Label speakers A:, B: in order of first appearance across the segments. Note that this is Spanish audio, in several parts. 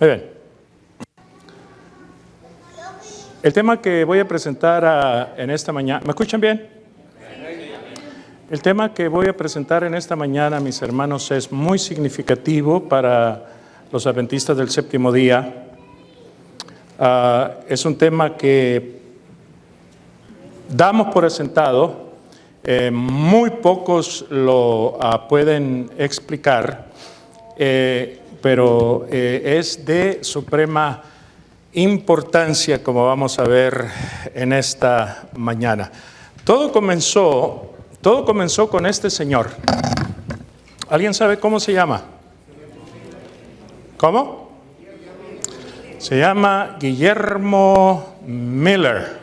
A: Muy bien. El tema que voy a presentar en esta mañana, ¿me escuchan bien? El tema que voy a presentar en esta mañana, mis hermanos, es muy significativo para los adventistas del séptimo día. Es un tema que damos por asentado, muy pocos lo pueden explicar, pero es de suprema importancia, como vamos a ver en esta mañana. Todo comenzó con este señor. ¿Alguien sabe cómo se llama? ¿Cómo? Se llama Guillermo Miller.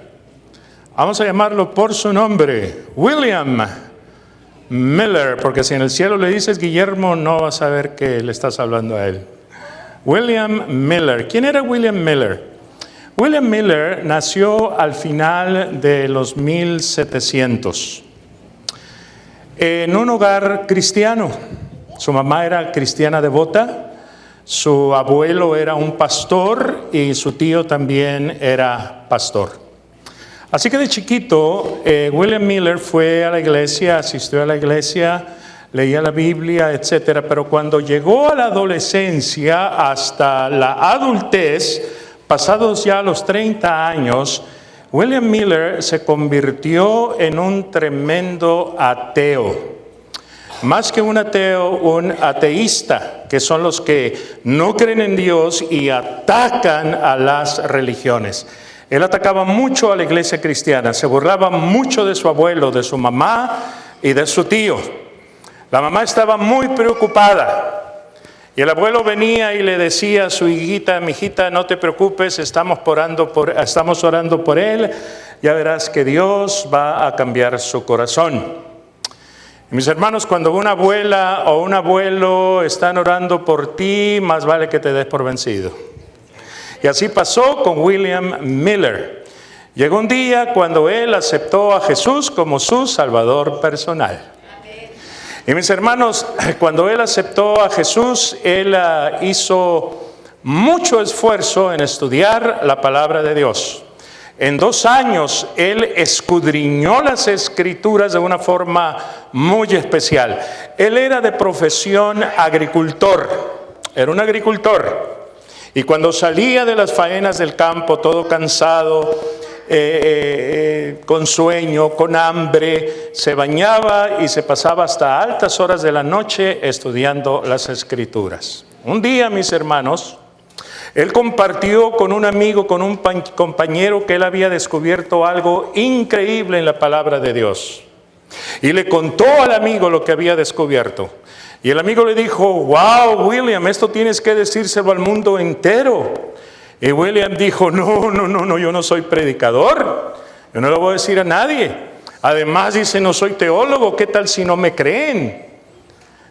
A: Vamos a llamarlo por su nombre, William Miller, porque si en el cielo le dices Guillermo, no vas a saber que le estás hablando a él. William Miller. ¿Quién era William Miller? William Miller nació al final de los 1700 en un hogar cristiano. Su mamá era cristiana devota, su abuelo era un pastor y su tío también era pastor. Así que de chiquito, William Miller fue a la iglesia, asistió a la iglesia, leía la Biblia, etcétera. Pero cuando llegó a la adolescencia hasta la adultez, pasados ya los 30 años, William Miller se convirtió en un tremendo ateo. Más que un ateo, un ateísta, que son los que no creen en Dios y atacan a las religiones. Él atacaba mucho a la iglesia cristiana, se burlaba mucho de su abuelo, de su mamá y de su tío. La mamá estaba muy preocupada y el abuelo venía y le decía a su hijita: mijita, no te preocupes, estamos orando por él, ya verás que Dios va a cambiar su corazón. Y mis hermanos, cuando una abuela o un abuelo están orando por ti, más vale que te des por vencido. Y así pasó con William Miller. Llegó un día cuando él aceptó a Jesús como su Salvador personal. Y mis hermanos, cuando él aceptó a Jesús, él hizo mucho esfuerzo en estudiar la palabra de Dios. En 2 años, él escudriñó las Escrituras de una forma muy especial. Él era de profesión agricultor, era un agricultor. Y cuando salía de las faenas del campo, todo cansado, con sueño, con hambre, se bañaba y se pasaba hasta altas horas de la noche estudiando las Escrituras. Un día, mis hermanos, él compartió con un amigo, con un compañero, que él había descubierto algo increíble en la palabra de Dios. Y le contó al amigo lo que había descubierto. Y el amigo le dijo: wow, William, esto tienes que decírselo al mundo entero. Y William dijo: no, yo no soy predicador, yo no lo voy a decir a nadie. Además dice, no soy teólogo, ¿qué tal si no me creen?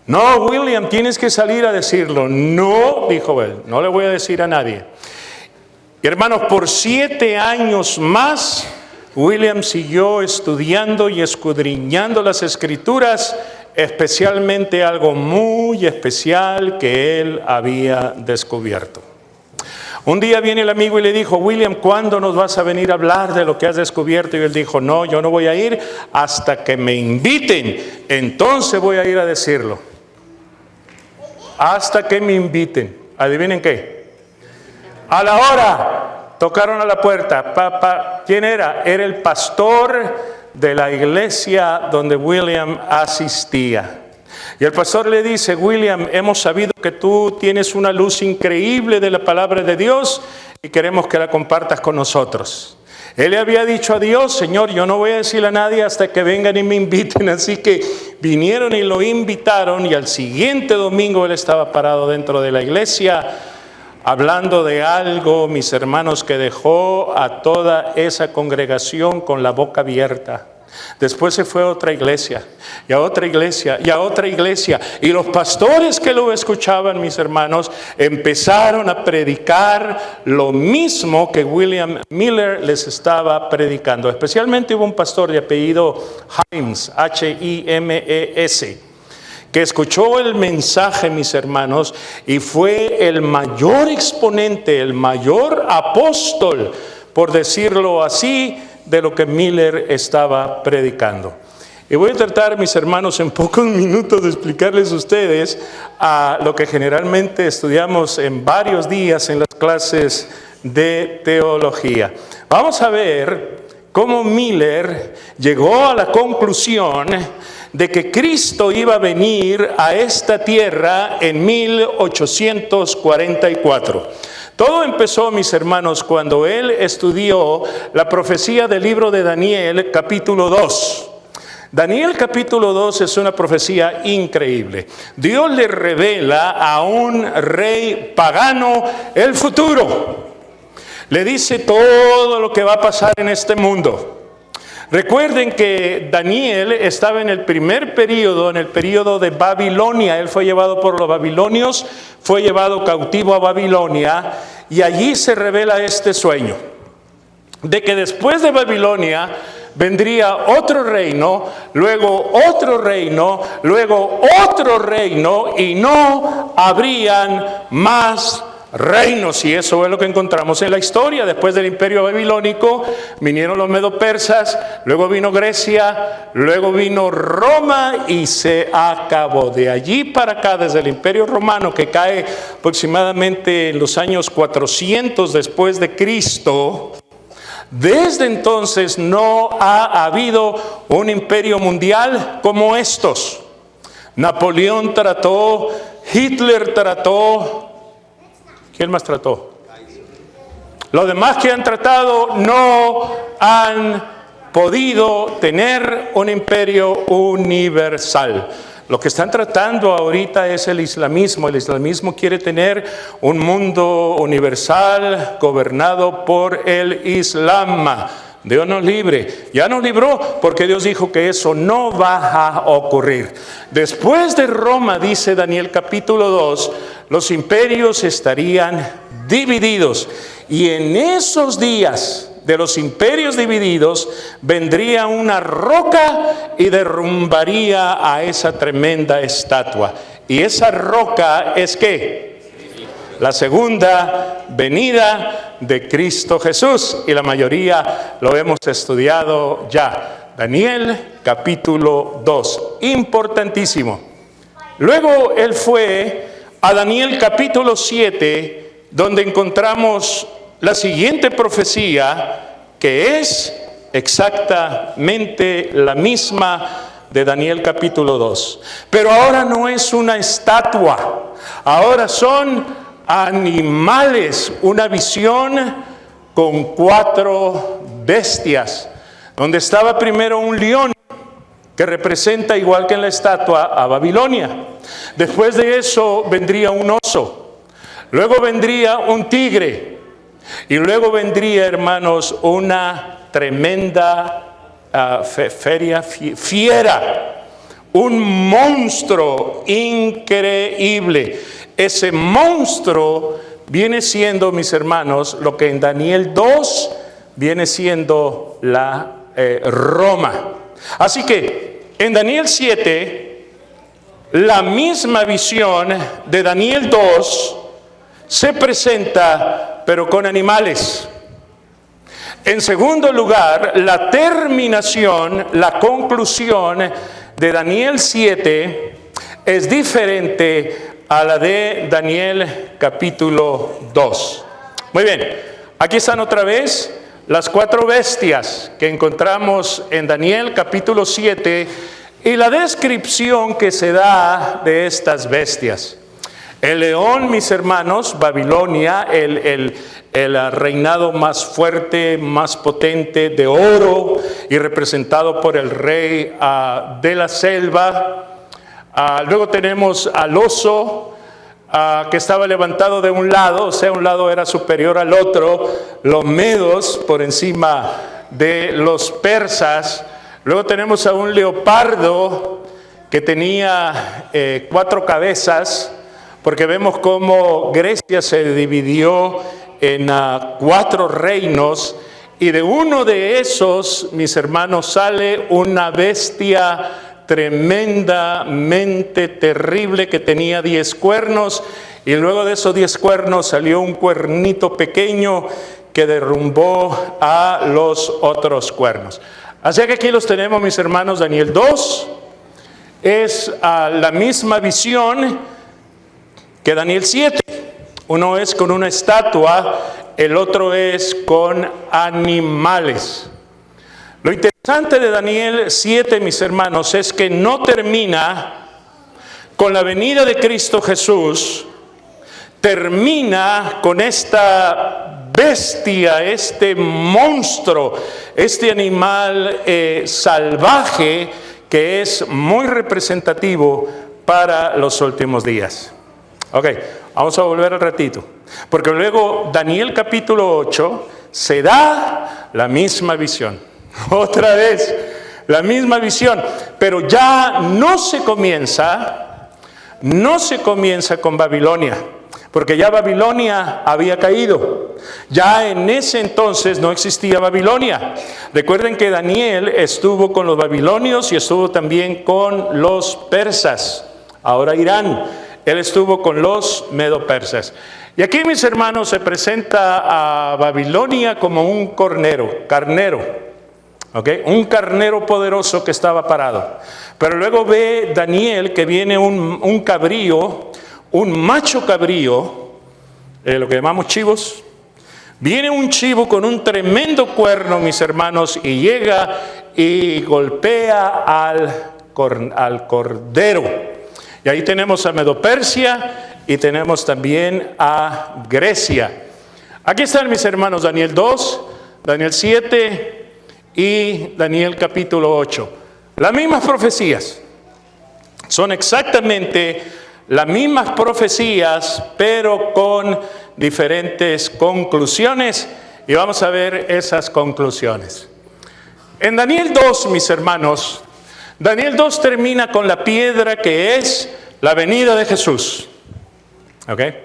A: No, William, tienes que salir a decirlo. No, dijo él, no le voy a decir a nadie. Y hermanos, por 7 años más, William siguió estudiando y escudriñando las Escrituras, especialmente algo muy especial que él había descubierto. Un día viene el amigo y le dijo: William, ¿cuándo nos vas a venir a hablar de lo que has descubierto? Y él dijo: no, yo no voy a ir hasta que me inviten, entonces voy a ir a decirlo. Hasta que me inviten. ¿Adivinen qué? A la hora tocaron a la puerta. ¿Quién era? Era el pastor de la iglesia donde William asistía. Y el pastor le dice: William, hemos sabido que tú tienes una luz increíble de la palabra de Dios y queremos que la compartas con nosotros. Él le había dicho a Dios: Señor, yo no voy a decirle a nadie hasta que vengan y me inviten. Así que vinieron y lo invitaron, y al siguiente domingo él estaba parado dentro de la iglesia hablando de algo, mis hermanos, que dejó a toda esa congregación con la boca abierta. Después se fue a otra iglesia, y a otra iglesia, y a otra iglesia. Y los pastores que lo escuchaban, mis hermanos, empezaron a predicar lo mismo que William Miller les estaba predicando. Especialmente hubo un pastor de apellido Himes, Himes, que escuchó el mensaje, mis hermanos, y fue el mayor exponente, el mayor apóstol, por decirlo así, de lo que Miller estaba predicando. Y voy a tratar, mis hermanos, en pocos minutos de explicarles a ustedes lo que generalmente estudiamos en varios días en las clases de teología. Vamos a ver cómo Miller llegó a la conclusión de que Cristo iba a venir a esta tierra en 1844. Todo empezó, mis hermanos, cuando él estudió la profecía del libro de Daniel, capítulo 2. Daniel capítulo 2 es una profecía increíble. Dios le revela a un rey pagano el futuro. Le dice todo lo que va a pasar en este mundo. Recuerden que Daniel estaba en el primer periodo, en el periodo de Babilonia. Él fue llevado por los babilonios, fue llevado cautivo a Babilonia, y allí se revela este sueño de que después de Babilonia vendría otro reino, luego otro reino, luego otro reino, y no habrían más reinos. Y eso es lo que encontramos en la historia. Después del imperio babilónico vinieron los medo-persas, luego vino Grecia, luego vino Roma, y se acabó. De allí para acá, desde el imperio romano, que cae aproximadamente en los años 400 después de Cristo, desde entonces no ha habido un imperio mundial como estos. Napoleón trató, Hitler trató, ¿quién más trató? Los demás que han tratado no han podido tener un imperio universal. Lo que están tratando ahorita es el islamismo. El islamismo quiere tener un mundo universal gobernado por el Islam. Dios nos libre. Ya nos libró, porque Dios dijo que eso no va a ocurrir. Después de Roma, dice Daniel capítulo 2, los imperios estarían divididos. Y en esos días de los imperios divididos vendría una roca y derrumbaría a esa tremenda estatua. Y esa roca es ¿qué? La segunda venida de Cristo Jesús, y la mayoría lo hemos estudiado ya. Daniel capítulo 2, importantísimo. Luego él fue a Daniel capítulo 7, donde encontramos la siguiente profecía, que es exactamente la misma de Daniel capítulo 2. Pero ahora no es una estatua, ahora son animales, una visión con 4 bestias, donde estaba primero un león, que representa, igual que en la estatua, a Babilonia. Después de eso vendría un oso, luego vendría un tigre, y luego vendría, hermanos, una tremenda fiera, un monstruo increíble. Ese monstruo viene siendo, mis hermanos, lo que en Daniel 2 viene siendo la Roma. Así que en Daniel 7, la misma visión de Daniel 2 se presenta, pero con animales. En segundo lugar, la terminación, la conclusión de Daniel 7 es diferente a la de Daniel capítulo 2. Muy bien, aquí están otra vez las 4 bestias que encontramos en Daniel capítulo 7 y la descripción que se da de estas bestias. El león, mis hermanos, Babilonia, el reinado más fuerte, más potente, de oro, y representado por el rey de la selva. Luego tenemos al oso, que estaba levantado de un lado, o sea, un lado era superior al otro, los medos por encima de los persas. Luego tenemos a un leopardo que tenía 4 cabezas, porque vemos cómo Grecia se dividió en 4 reinos, y de uno de esos, mis hermanos, sale una bestia tremendamente terrible que tenía 10 cuernos, y luego de esos 10 cuernos salió un cuernito pequeño que derrumbó a los otros cuernos. Así que aquí los tenemos, mis hermanos. Daniel 2 es la misma visión que Daniel 7. Uno es con una estatua, el otro es con animales. Lo interesante de Daniel 7, mis hermanos, es que no termina con la venida de Cristo Jesús, termina con esta bestia, este monstruo, este animal salvaje que es muy representativo para los últimos días. Ok, vamos a volver al ratito, porque luego Daniel capítulo 8 se da la misma visión, otra vez la misma visión, pero ya no se comienza con Babilonia, porque ya Babilonia había caído. Ya en ese entonces no existía Babilonia. Recuerden que Daniel estuvo con los babilonios y estuvo también con los persas, ahora Irán. Él estuvo con los medo-persas. Y aquí, mis hermanos, se presenta a Babilonia como un carnero, ¿okay? Un carnero poderoso que estaba parado. Pero luego ve Daniel que viene un cabrío, un macho cabrío, lo que llamamos chivos. Viene un chivo con un tremendo cuerno, mis hermanos, y llega y golpea al cordero. Y ahí tenemos a Medo-Persia y tenemos también a Grecia. Aquí están, mis hermanos, Daniel 2, Daniel 7 y Daniel capítulo 8. Las mismas profecías. Son exactamente las mismas profecías, pero con diferentes conclusiones. Y vamos a ver esas conclusiones. En Daniel 2, mis hermanos, Daniel 2 termina con la piedra que es la venida de Jesús. ¿Okay?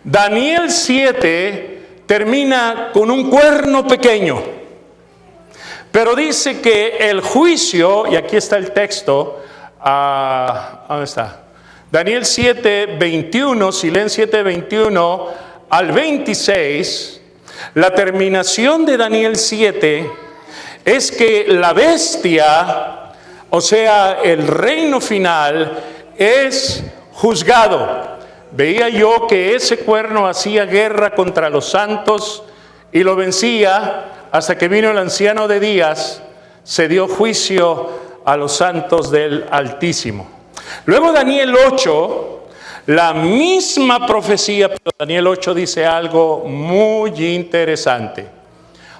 A: Daniel 7 termina con un cuerno pequeño. Pero dice que el juicio, y aquí está el texto, ¿dónde está? Daniel 7, 21, si leen 7, 21 al 26, la terminación de Daniel 7 es que la bestia, o sea, el reino final, es juzgado. Veía yo que ese cuerno hacía guerra contra los santos y lo vencía hasta que vino el anciano de días, se dio juicio a los santos del Altísimo. Luego Daniel 8, la misma profecía, pero Daniel 8 dice algo muy interesante.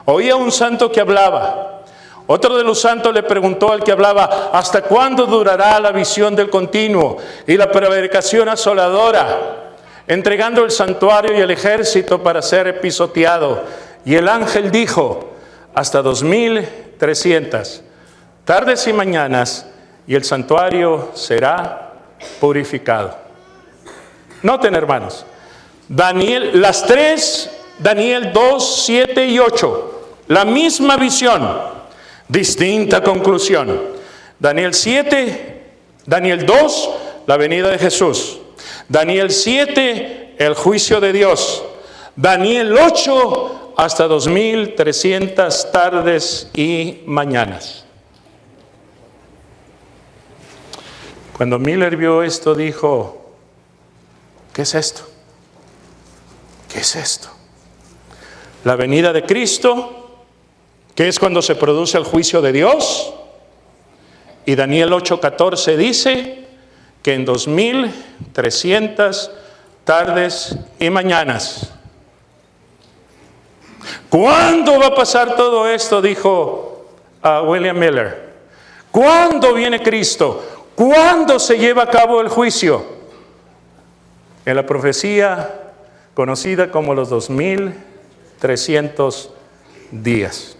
A: Oía un santo que hablaba. Otro de los santos le preguntó al que hablaba: ¿hasta cuándo durará la visión del continuo y la prevaricación asoladora, entregando el santuario y el ejército para ser pisoteado? Y el ángel dijo: hasta 2300 tardes y mañanas, y el santuario será purificado. Noten, hermanos, las tres, Daniel 2, 7 y 8, la misma visión, distinta conclusión. Daniel 2, la venida de Jesús. Daniel 7, el juicio de Dios. Daniel 8, hasta 2300 tardes y mañanas. Cuando Miller vio esto, dijo: ¿qué es esto? ¿Qué es esto? La venida de Cristo, que es cuando se produce el juicio de Dios. Y Daniel 8:14 dice que en 2300 tardes y mañanas. ¿Cuándo va a pasar todo esto?, dijo William Miller. ¿Cuándo viene Cristo? ¿Cuándo se lleva a cabo el juicio? En la profecía conocida como los 2300 días.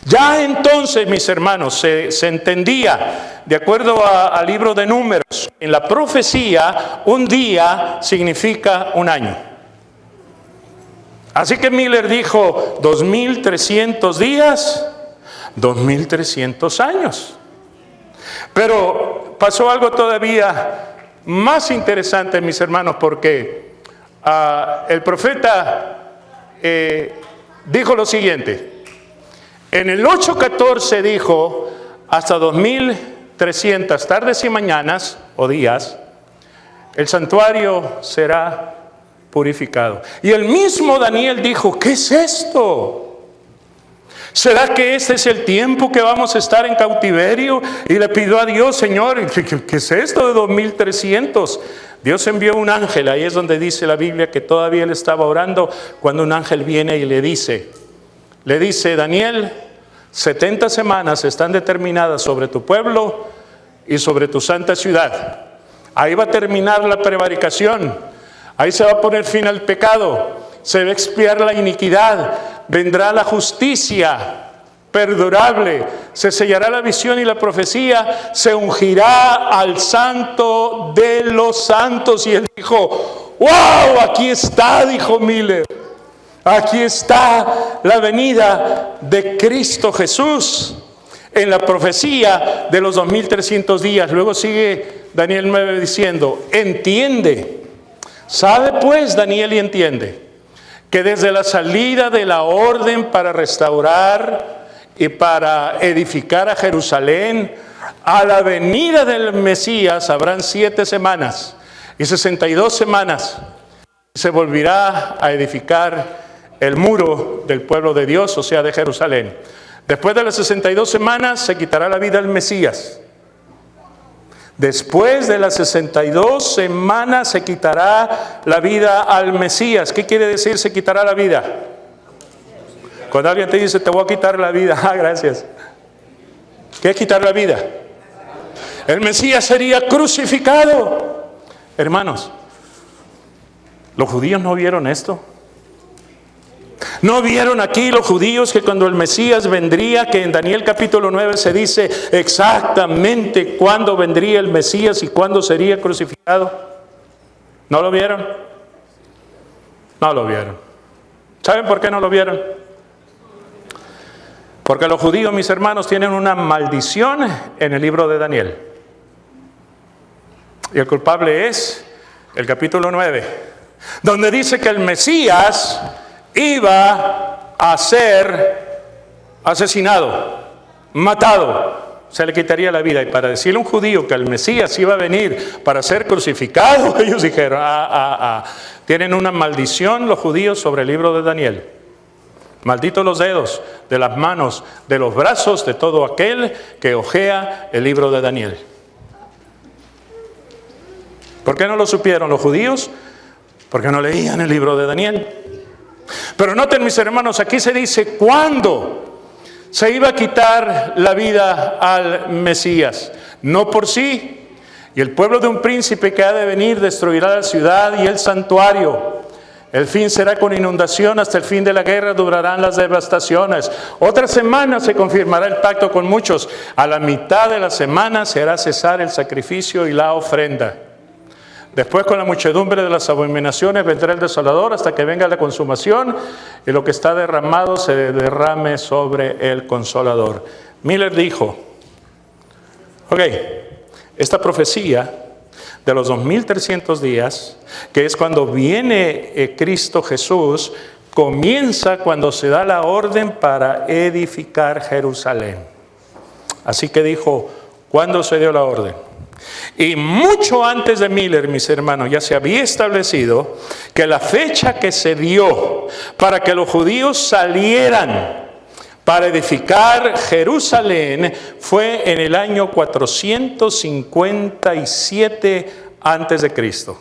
A: Ya entonces, mis hermanos, se entendía, de acuerdo al libro de Números, en la profecía, un día significa un año. Así que Miller dijo: 2300 días, 2300 años. Pero pasó algo todavía más interesante, mis hermanos, porque el profeta dijo lo siguiente. En el 8:14 dijo, hasta 2300 tardes y mañanas o días, el santuario será purificado. Y el mismo Daniel dijo, ¿qué es esto? ¿Será que este es el tiempo que vamos a estar en cautiverio? Y le pidió a Dios, Señor, ¿qué es esto de 2300? Dios envió un ángel, ahí es donde dice la Biblia que todavía él estaba orando, cuando un ángel viene y le dice, Daniel, 70 semanas están determinadas sobre tu pueblo y sobre tu santa ciudad. Ahí va a terminar la prevaricación, ahí se va a poner fin al pecado, se va a expiar la iniquidad, vendrá la justicia perdurable, se sellará la visión y la profecía, se ungirá al santo de los santos. Y él dijo, ¡wow! Aquí está, dijo Miller, aquí está la venida de Cristo Jesús en la profecía de los 2300 días. Luego sigue Daniel 9 diciendo, entiende, sabe pues Daniel y entiende, que desde la salida de la orden para restaurar y para edificar a Jerusalén, a la venida del Mesías habrán 7 semanas y 62 semanas. Se volverá a edificar el muro del pueblo de Dios, o sea, de Jerusalén. Después de las 62 semanas se quitará la vida al Mesías. Después de las 62 semanas se quitará la vida al Mesías. ¿Qué quiere decir se quitará la vida? Cuando alguien te dice, te voy a quitar la vida, gracias. ¿Qué es quitar la vida? El Mesías sería crucificado. Hermanos, ¿los judíos no vieron esto? ¿No vieron aquí los judíos que cuando el Mesías vendría, que en Daniel capítulo 9 se dice exactamente cuándo vendría el Mesías y cuándo sería crucificado? ¿No lo vieron? No lo vieron. ¿Saben por qué no lo vieron? Porque los judíos, mis hermanos, tienen una maldición en el libro de Daniel. Y el culpable es el capítulo 9, donde dice que el Mesías iba a ser asesinado, matado, se le quitaría la vida. Y para decirle a un judío que el Mesías iba a venir para ser crucificado, ellos dijeron, tienen una maldición los judíos sobre el libro de Daniel. Malditos los dedos de las manos, de los brazos de todo aquel que hojea el libro de Daniel. ¿Por qué no lo supieron los judíos? Porque no leían el libro de Daniel. Pero noten, mis hermanos, aquí se dice cuándo se iba a quitar la vida al Mesías. No por sí. Y el pueblo de un príncipe que ha de venir destruirá la ciudad y el santuario. El fin será con inundación, hasta el fin de la guerra durarán las devastaciones. Otra semana se confirmará el pacto con muchos. A la mitad de la semana se hará cesar el sacrificio y la ofrenda. Después, con la muchedumbre de las abominaciones vendrá el desolador hasta que venga la consumación y lo que está derramado se derrame sobre el consolador. Miller dijo, esta profecía de los 2300 días, que es cuando viene Cristo Jesús, comienza cuando se da la orden para edificar Jerusalén. Así que dijo, ¿cuándo se dio la orden? Y mucho antes de Miller, mis hermanos, ya se había establecido que la fecha que se dio para que los judíos salieran para edificar Jerusalén fue en el año 457 antes de Cristo.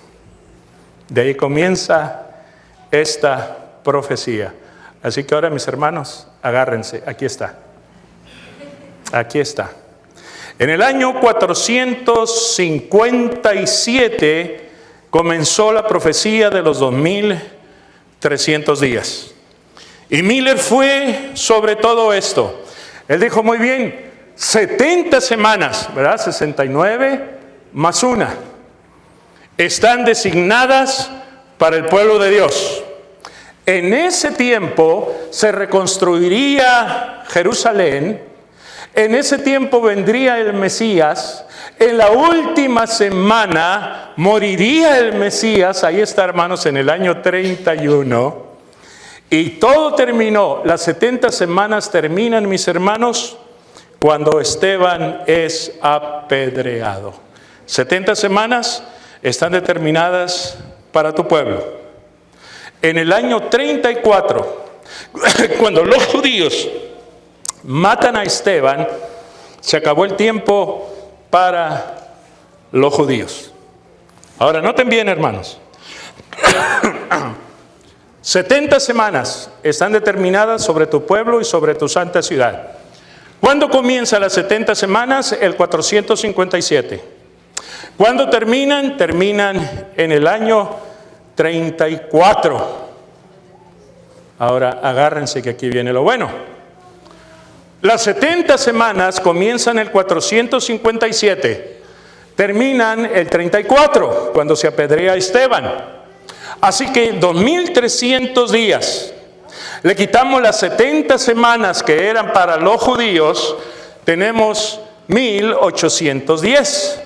A: De ahí comienza esta profecía. Así que ahora, mis hermanos, agárrense, aquí está. Aquí está. En el año 457 comenzó la profecía de los 2300 días. Y Miller fue sobre todo esto. Él dijo, muy bien, 70 semanas, ¿verdad? 69 más una, están designadas para el pueblo de Dios. En ese tiempo se reconstruiría Jerusalén En ese tiempo vendría el Mesías. En la última semana moriría el Mesías. Ahí está, hermanos, en el año 31. Y todo terminó. Las 70 semanas terminan, mis hermanos, cuando Esteban es apedreado. 70 semanas están determinadas para tu pueblo. En el año 34, cuando los judíos matan a Esteban, se acabó el tiempo para los judíos. Ahora, noten bien, hermanos. 70 semanas están determinadas sobre tu pueblo y sobre tu santa ciudad. ¿Cuándo comienzan las 70 semanas? El 457. ¿Cuándo terminan? Terminan en el año 34. Ahora agárrense que aquí viene lo bueno. Las 70 semanas comienzan el 457, terminan el 34, cuando se apedrea a Esteban. Así que 2300 días. Le quitamos las 70 semanas que eran para los judíos, tenemos 1810.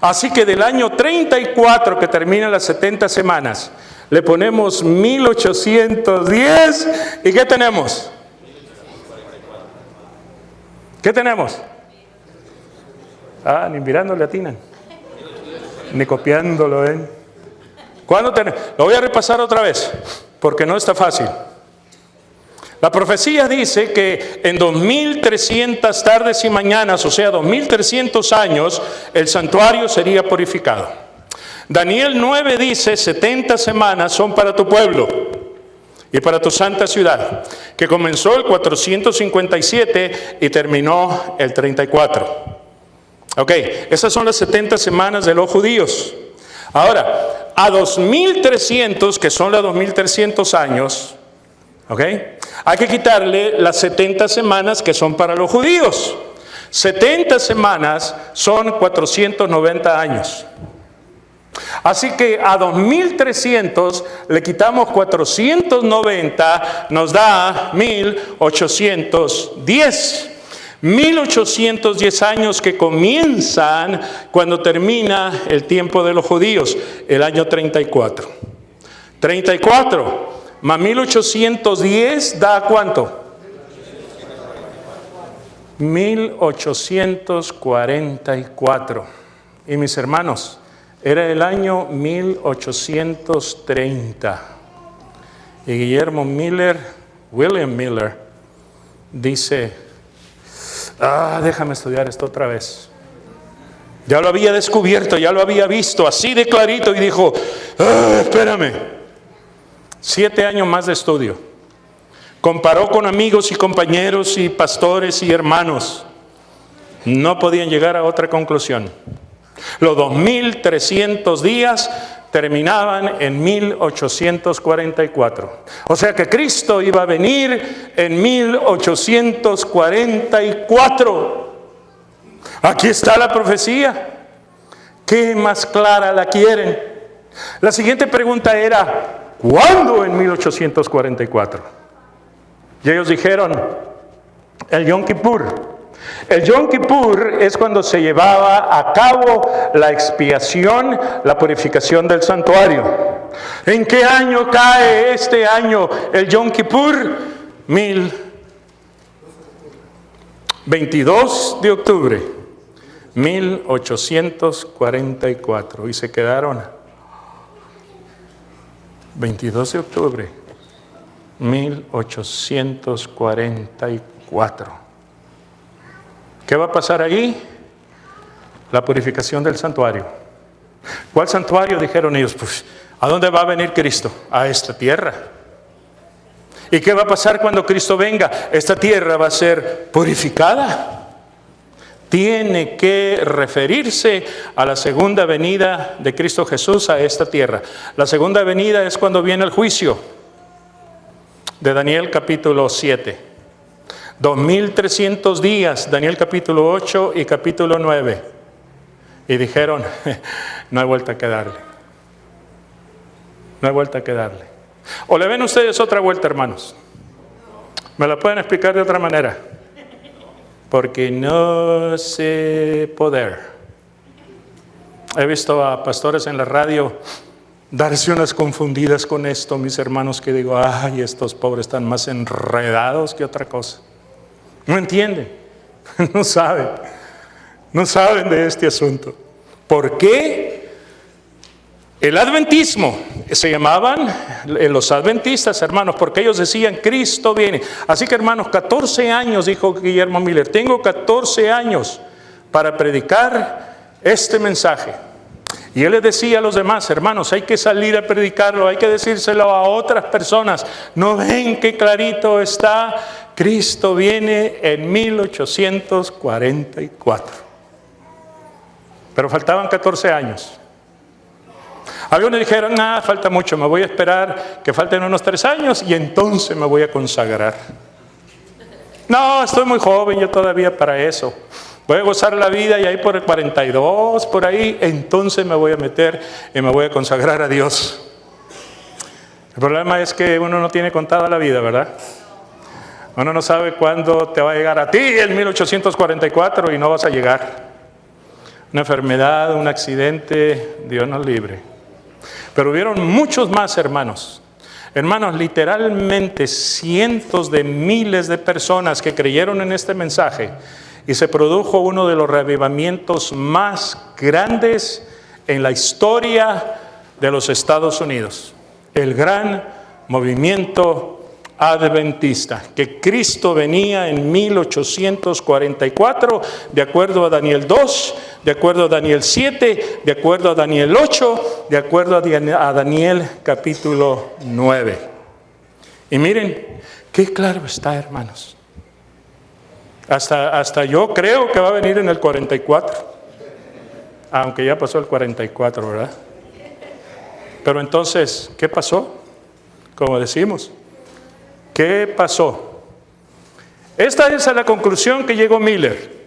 A: Así que del año 34 que terminan las 70 semanas, le ponemos 1810. ¿Y qué tenemos? ¿Qué tenemos? Ni mirándole atinan, ni copiándolo, ¿ven? ¿Cuándo tenemos? Lo voy a repasar otra vez, porque no está fácil. La profecía dice que en 2300 tardes y mañanas, o sea, 2300 años, el santuario sería purificado. Daniel 9 dice, 70 semanas son para tu pueblo y para tu santa ciudad, que comenzó el 457 y terminó el 34. Ok, esas son las 70 semanas de los judíos. Ahora, a 2300, que son los 2300 años, ok, hay que quitarle las 70 semanas que son para los judíos. 70 semanas son 490 años. Así que a 2300 le quitamos 490, nos da 1810. 1810 años que comienzan cuando termina el tiempo de los judíos, el año 34. 34 más 1810 da ¿cuánto? 1844. Y mis hermanos, era el año 1830. Y William Miller, dice, déjame estudiar esto otra vez. Ya lo había descubierto, ya lo había visto así de clarito y dijo, espérame. 7 años más de estudio. Comparó con amigos y compañeros y pastores y hermanos. No podían llegar a otra conclusión. Los 2300 días terminaban en 1844. O sea que Cristo iba a venir en 1844. Aquí está la profecía. ¿Qué más clara la quieren? La siguiente pregunta era, ¿cuándo en 1844? Y ellos dijeron, el Yom Kippur. El Yom Kippur es cuando se llevaba a cabo la expiación, la purificación del santuario. ¿En qué año cae este año el Yom Kippur? 22 de octubre, 1844. Y se quedaron 22 de octubre, 1844. ¿Qué va a pasar allí? La purificación del santuario. ¿Cuál santuario? Dijeron ellos. Pues, ¿a dónde va a venir Cristo? A esta tierra. ¿Y qué va a pasar cuando Cristo venga? Esta tierra va a ser purificada. Tiene que referirse a la segunda venida de Cristo Jesús a esta tierra. La segunda venida es cuando viene el juicio. De Daniel capítulo 7. 2300 días, Daniel capítulo 8 y capítulo 9. Y dijeron, no hay vuelta que darle. No hay vuelta que darle. ¿O le ven ustedes otra vuelta, hermanos? ¿Me la pueden explicar de otra manera? porque no sé poder. He visto a pastores en la radio darse unas confundidas con esto, mis hermanos, que digo, ay, estos pobres están más enredados que otra cosa. No entienden, no saben de este asunto. ¿Por qué? El adventismo, se llamaban los adventistas, hermanos, porque ellos decían, Cristo viene. Así que, hermanos, 14 años, dijo Guillermo Miller, tengo 14 años para predicar este mensaje. Y él les decía a los demás, hermanos, hay que salir a predicarlo, hay que decírselo a otras personas. ¿No ven qué clarito está? Cristo viene en 1844. Pero faltaban 14 años. Algunos dijeron, falta mucho, me voy a esperar que falten unos 3 años y entonces me voy a consagrar. No, estoy muy joven yo todavía para eso. Voy a gozar la vida y ahí por el 42, por ahí, entonces me voy a meter y me voy a consagrar a Dios. El problema es que uno no tiene contada la vida, ¿verdad? Uno no sabe cuándo te va a llegar a ti el 1844 y no vas a llegar. Una enfermedad, un accidente, Dios nos libre. Pero hubieron muchos más, hermanos. Hermanos, literalmente cientos de miles de personas que creyeron en este mensaje. Y se produjo uno de los reavivamientos más grandes en la historia de los Estados Unidos. El gran movimiento adventista, que Cristo venía en 1844, de acuerdo a Daniel 2, de acuerdo a Daniel 7, de acuerdo a Daniel 8, de acuerdo a Daniel capítulo 9. Y miren, qué claro está, hermanos. Hasta yo creo que va a venir en el 44, aunque ya pasó el 44, ¿verdad? Pero entonces, ¿qué pasó? Como decimos, ¿qué pasó? Esta es la conclusión que llegó Miller.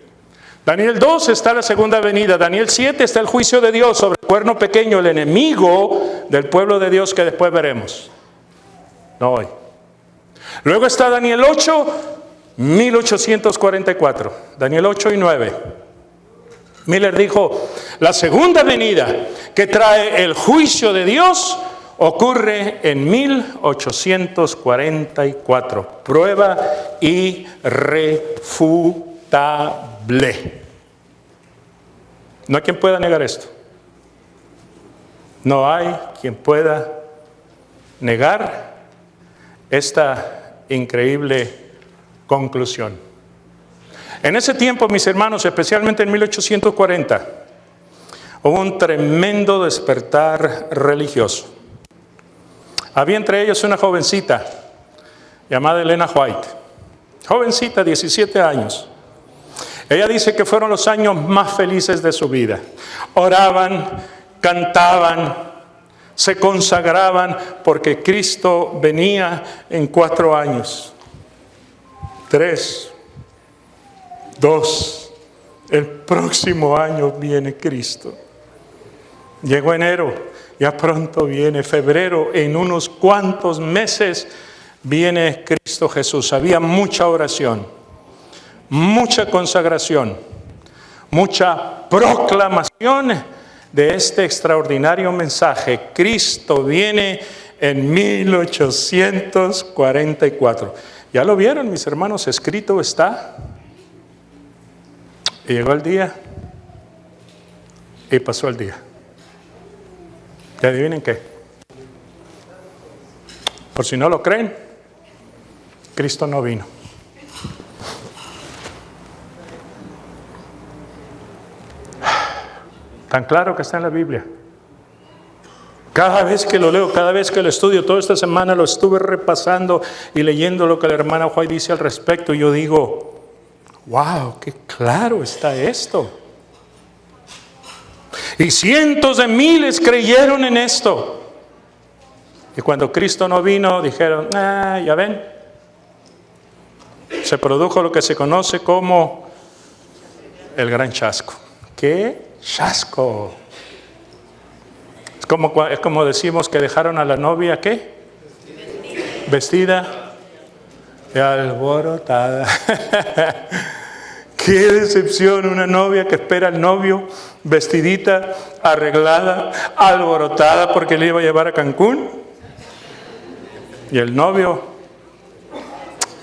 A: Daniel 2 está la segunda venida, Daniel 7 está el juicio de Dios sobre el cuerno pequeño, el enemigo del pueblo de Dios que después veremos. No hoy. Luego está Daniel 8, 1844, Daniel 8 y 9. Miller dijo, la segunda venida que trae el juicio de Dios ocurre en 1844. Prueba irrefutable. No hay quien pueda negar esto. No hay quien pueda negar esta increíble conclusión. En ese tiempo, mis hermanos, especialmente en 1840, hubo un tremendo despertar religioso. Había entre ellos una jovencita llamada Elena White. Jovencita, 17 años. Ella dice que fueron los años más felices de su vida. Oraban, cantaban, se consagraban porque Cristo venía en 4 años. 3, 2, el próximo año viene Cristo. Llegó enero, ya pronto viene febrero, en unos cuantos meses viene Cristo Jesús. Había mucha oración, mucha consagración, mucha proclamación de este extraordinario mensaje. Cristo viene en 1844. ¿Ya lo vieron, mis hermanos? Escrito está. Y llegó el día y pasó el día. ¿Y adivinen qué? Por si no lo creen, Cristo no vino. Tan claro que está en la Biblia. Cada vez que lo leo, cada vez que lo estudio, toda esta semana lo estuve repasando y leyendo lo que la hermana White dice al respecto. Y yo digo, wow, qué claro está esto. Y cientos de miles creyeron en esto. Y cuando Cristo no vino, dijeron, ya ven. Se produjo lo que se conoce como el gran chasco. ¿Qué chasco? Es como decimos que dejaron a la novia, ¿qué? Vestida y alborotada. Qué decepción, una novia que espera al novio vestidita, arreglada, alborotada porque le iba a llevar a Cancún. Y el novio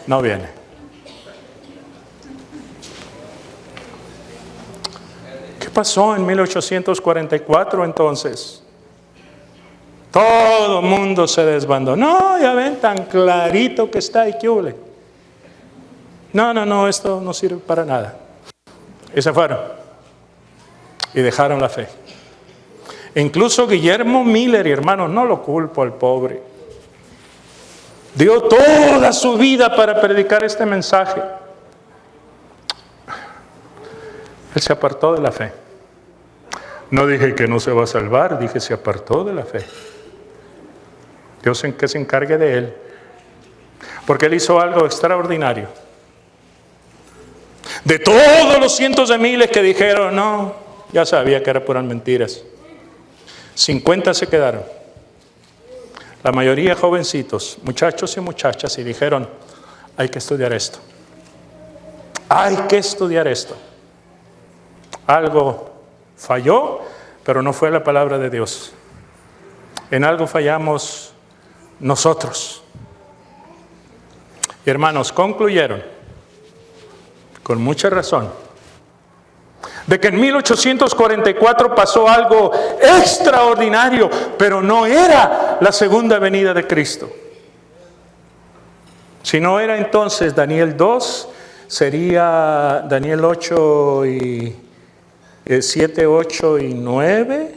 A: no viene. ¿Qué pasó en 1844 entonces? Todo el mundo se desbandó. No, ya ven, tan clarito que está y qué huele. No, esto no sirve para nada. Y se fueron. Y dejaron la fe. Incluso Guillermo Miller, y hermanos, no lo culpo al pobre. Dio toda su vida para predicar este mensaje. Él se apartó de la fe. No dije que no se va a salvar, dije se apartó de la fe. Dios en que se encargue de él. Porque él hizo algo extraordinario. De todos los cientos de miles que dijeron, no, ya sabía que eran puras mentiras. 50 se quedaron. La mayoría jovencitos, muchachos y muchachas, y dijeron, hay que estudiar esto. Hay que estudiar esto. Algo falló, pero no fue la palabra de Dios. En algo fallamos nosotros. Y hermanos, concluyeron, con mucha razón, de que en 1844 pasó algo extraordinario, pero no era la segunda venida de Cristo. Si no era entonces Daniel 2, sería Daniel 8 y 7, 8 y 9.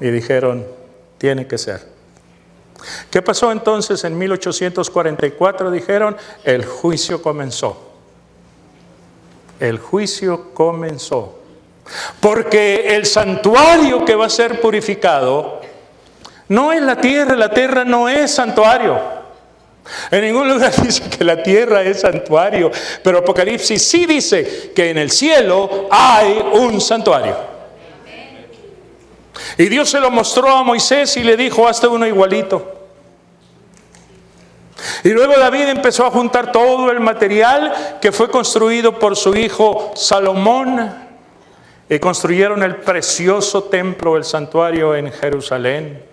A: Y dijeron, tiene que ser. ¿Qué pasó entonces en 1844? Dijeron, el juicio comenzó. El juicio comenzó. Porque el santuario que va a ser purificado no es la tierra no es santuario. En ningún lugar dice que la tierra es santuario, pero Apocalipsis sí dice que en el cielo hay un santuario. Y Dios se lo mostró a Moisés y le dijo, hazte uno igualito. Y luego David empezó a juntar todo el material que fue construido por su hijo Salomón. Y construyeron el precioso templo, el santuario en Jerusalén.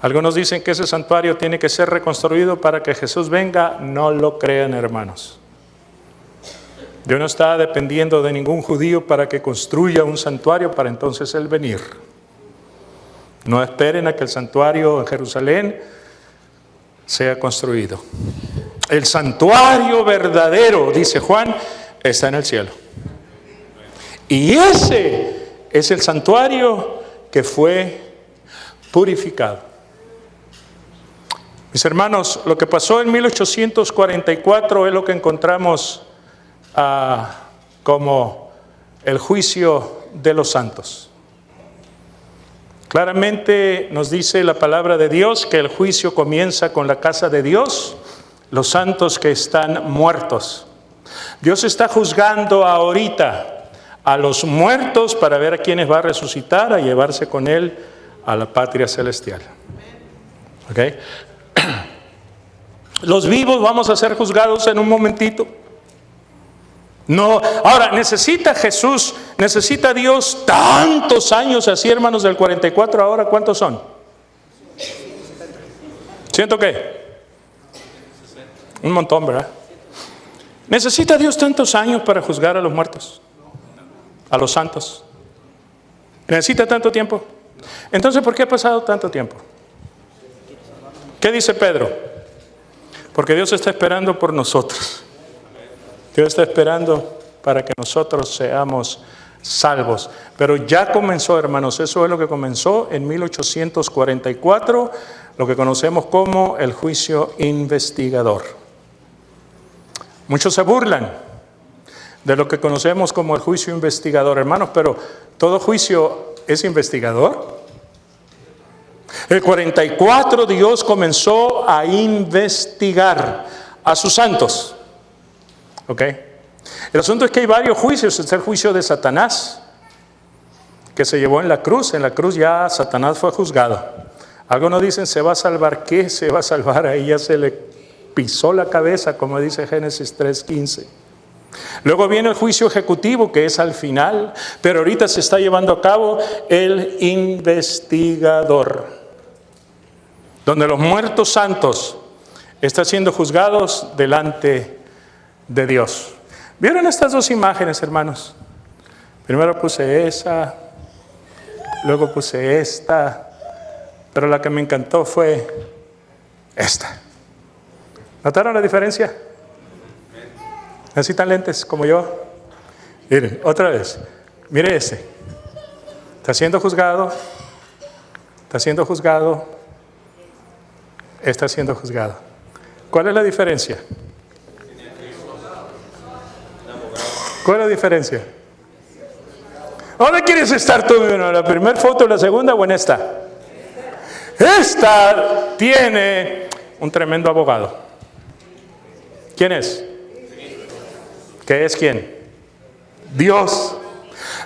A: Algunos dicen que ese santuario tiene que ser reconstruido para que Jesús venga. No lo crean, hermanos. Dios no está dependiendo de ningún judío para que construya un santuario para entonces Él venir. No esperen a que el santuario en Jerusalén sea construido. El santuario verdadero, dice Juan, está en el cielo. Y ese es el santuario que fue purificado. Mis hermanos, lo que pasó en 1844 es lo que encontramos como el juicio de los santos. Claramente nos dice la palabra de Dios que el juicio comienza con la casa de Dios, los santos que están muertos. Dios está juzgando ahorita a los muertos para ver a quienes va a resucitar, a llevarse con Él a la patria celestial. ¿Ok? Los vivos vamos a ser juzgados en un momentito. No, ahora necesita Dios tantos años así, hermanos, del 44 ahora, ¿cuántos son? ¿Siento qué? Un montón, ¿verdad? ¿Necesita Dios tantos años para juzgar a los muertos? A los santos. ¿Necesita tanto tiempo? Entonces, ¿por qué ha pasado tanto tiempo? ¿Qué dice Pedro? Porque Dios está esperando por nosotros. Dios está esperando para que nosotros seamos salvos. Pero ya comenzó, hermanos, eso es lo que comenzó en 1844, lo que conocemos como el juicio investigador. Muchos se burlan de lo que conocemos como el juicio investigador, hermanos, pero ¿todo juicio es investigador? El 44 Dios comenzó a investigar a sus santos. ¿Ok? El asunto es que hay varios juicios. Está el juicio de Satanás, que se llevó en la cruz. En la cruz ya Satanás fue juzgado. Algunos dicen, ¿se va a salvar qué? Se va a salvar, ahí ya se le pisó la cabeza, como dice Génesis 3:15. Luego viene el juicio ejecutivo, que es al final, pero ahorita se está llevando a cabo el investigador, donde los muertos santos están siendo juzgados delante de Dios. ¿Vieron estas dos imágenes, hermanos? Primero puse esa, luego puse esta, pero la que me encantó fue esta. ¿Notaron la diferencia? ¿Necesitan lentes como yo? Miren, otra vez. Mire este. Está siendo juzgado. Está siendo juzgado. Está siendo juzgado. ¿Cuál es la diferencia? ¿Cuál es la diferencia? ¿Dónde quieres estar tú? ¿En la primera foto, en la segunda o en esta? Esta tiene un tremendo abogado. ¿Quién es? ¿Qué es quién? Dios.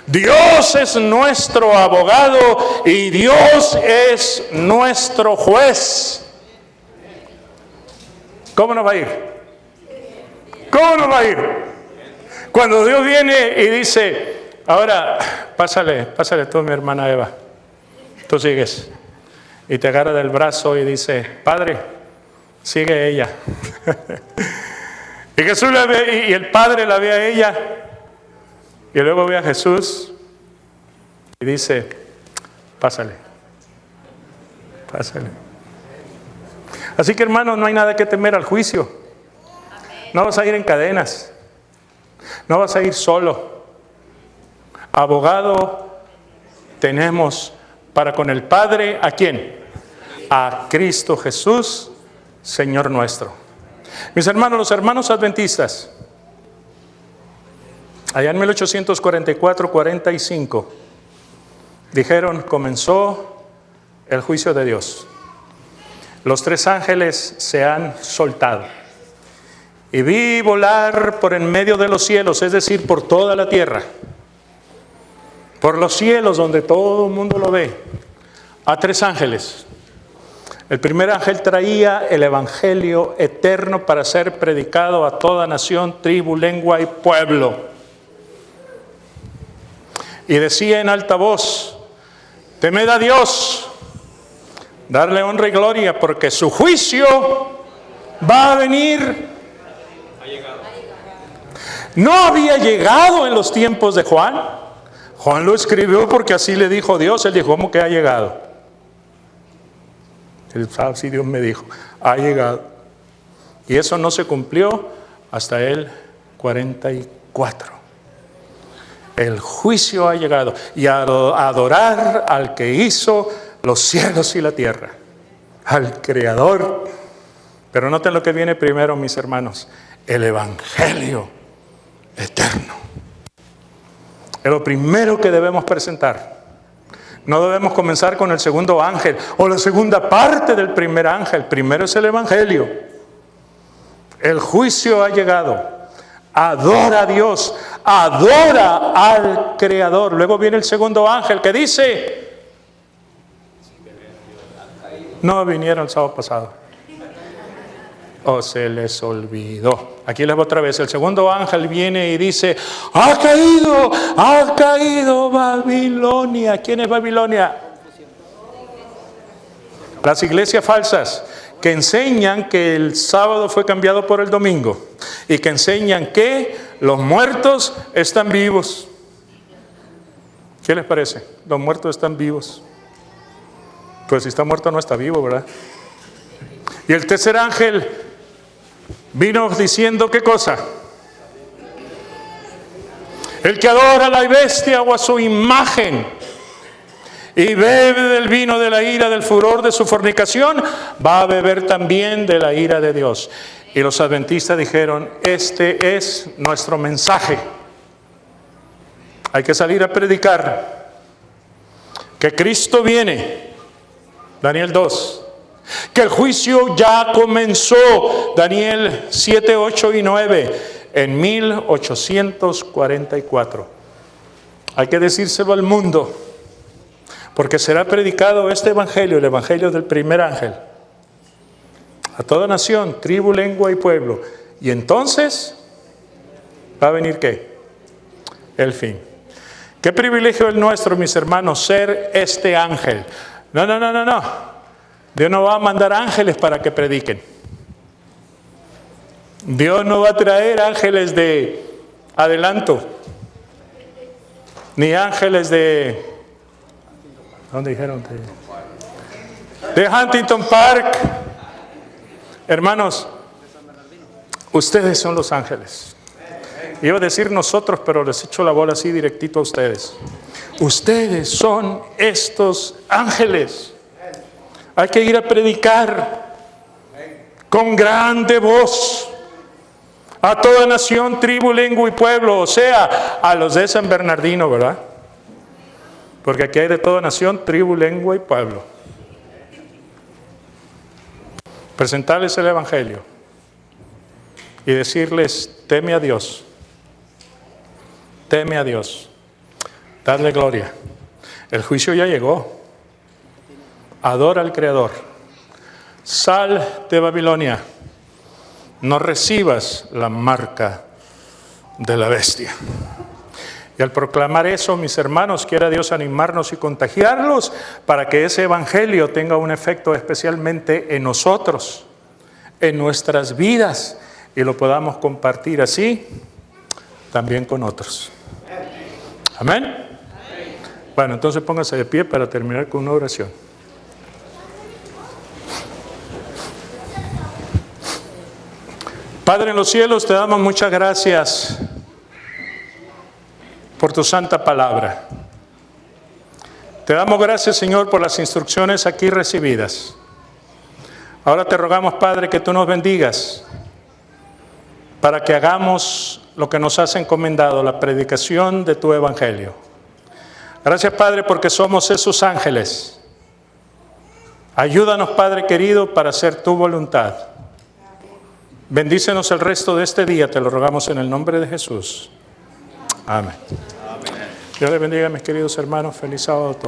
A: Dios es nuestro abogado y Dios es nuestro juez. ¿Cómo nos va a ir? ¿Cómo nos va a ir? Cuando Dios viene y dice, ahora pásale tú, mi hermana Eva, tú sigues, y te agarra del brazo y dice, Padre, sigue ella. Y Jesús la ve, y el Padre la ve a ella, y luego ve a Jesús y dice, pásale. Así que, hermanos, no hay nada que temer al juicio. No vas a ir en cadenas, no vas a ir solo. Abogado tenemos para con el Padre, ¿a quién? A Cristo Jesús, Señor nuestro. Mis hermanos, los hermanos adventistas, allá en 1844-45, dijeron, comenzó el juicio de Dios. Los tres ángeles se han soltado. Y vi volar por en medio de los cielos, es decir, por toda la tierra, por los cielos donde todo el mundo lo ve, a tres ángeles. El primer ángel traía el evangelio eterno para ser predicado a toda nación, tribu, lengua y pueblo. Y decía en alta voz, temed a Dios, darle honra y gloria, porque su juicio va a venir. No había llegado en los tiempos de Juan. Juan lo escribió porque así le dijo Dios. Él dijo, ¿cómo que ha llegado? Él sabe si Dios me dijo, ha llegado. Y eso no se cumplió hasta el 44. El juicio ha llegado. Y a adorar al que hizo los cielos y la tierra, al Creador. Pero noten lo que viene primero, mis hermanos, el evangelio eterno. Es lo primero que debemos presentar. No debemos comenzar con el segundo ángel o la segunda parte del primer ángel. Primero es el evangelio. El juicio ha llegado. Adora a Dios, adora al Creador. Luego viene el segundo ángel que dice, no vinieron el sábado pasado. O se les olvidó. Aquí les voy otra vez. El segundo ángel viene y dice, ha caído Babilonia. ¿Quién es Babilonia? Las iglesias falsas que enseñan que el sábado fue cambiado por el domingo y que enseñan que los muertos están vivos. ¿Qué les parece? Los muertos están vivos. Pues si está muerto no está vivo, ¿verdad? Y el tercer ángel vino diciendo, ¿qué cosa? El que adora a la bestia o a su imagen y bebe del vino de la ira, del furor de su fornicación, va a beber también de la ira de Dios. Y los adventistas dijeron, este es nuestro mensaje. Hay que salir a predicar que Cristo viene, Daniel 2. Que el juicio ya comenzó, Daniel 7, 8 y 9, en 1844. Hay que decírselo al mundo, porque será predicado este evangelio, el evangelio del primer ángel, A toda nación, tribu, lengua y pueblo. Y entonces, ¿va a venir qué? El fin. Qué privilegio el nuestro, mis hermanos, ser este ángel. No. Dios no va a mandar ángeles para que prediquen. Dios no va a traer ángeles de adelanto, ni ángeles de... ¿Dónde dijeron? De Huntington Park. Hermanos, ustedes son los ángeles. Iba a decir nosotros, pero les echo la bola así directito a ustedes. Ustedes son estos ángeles. Hay que ir a predicar con grande voz a toda nación, tribu, lengua y pueblo, o sea, a los de San Bernardino, ¿verdad? Porque aquí hay de toda nación, tribu, lengua y pueblo. Presentarles el Evangelio y decirles, teme a Dios, teme a Dios, dadle gloria. El juicio ya llegó. Adora al Creador. Sal de Babilonia. No recibas la marca de la bestia. Y al proclamar eso, mis hermanos, quiera Dios animarnos y contagiarlos para que ese evangelio tenga un efecto especialmente en nosotros, en nuestras vidas, y lo podamos compartir así también con otros. Amén. Bueno, entonces póngase de pie para terminar con una oración. Padre en los cielos, te damos muchas gracias por tu santa palabra. Te damos gracias, Señor, por las instrucciones aquí recibidas. Ahora te rogamos, Padre, que tú nos bendigas para que hagamos lo que nos has encomendado, la predicación de tu evangelio. Gracias, Padre, porque somos esos ángeles. Ayúdanos, Padre querido, para hacer tu voluntad. Bendícenos el resto de este día, te lo rogamos en el nombre de Jesús. Amén. Dios les bendiga, mis queridos hermanos. Feliz sábado a todos.